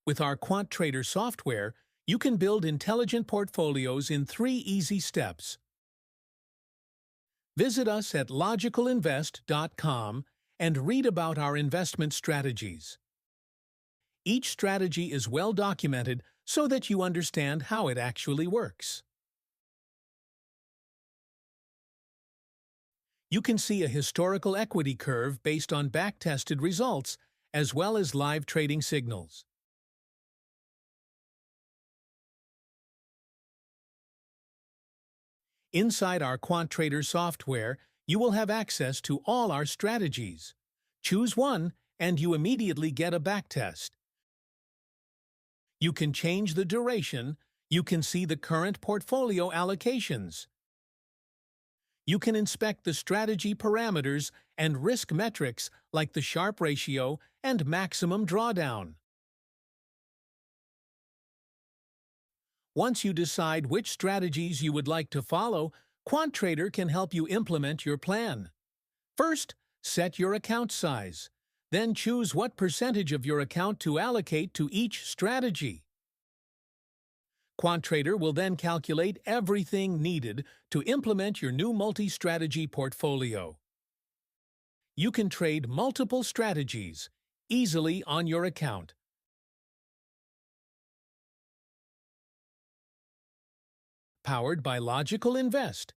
With our QuantTrader software, you can build intelligent portfolios in 3 easy steps. Visit us at logicalinvest.com and read about our investment strategies. Each strategy is well documented so that you understand how it actually works. You can see a historical equity curve based on backtested results, as well as live trading signals. Inside our QuantTrader software, you will have access to all our strategies. Choose one, and you immediately get a backtest. You can change the duration. You can see the current portfolio allocations. You can inspect the strategy parameters and risk metrics like the Sharpe ratio and maximum drawdown. Once you decide which strategies you would like to follow, QuantTrader can help you implement your plan. First, set your account size. Then choose what percentage of your account to allocate to each strategy. QuantTrader will then calculate everything needed to implement your new multi-strategy portfolio. You can trade multiple strategies easily on your account. Powered by Logical Invest.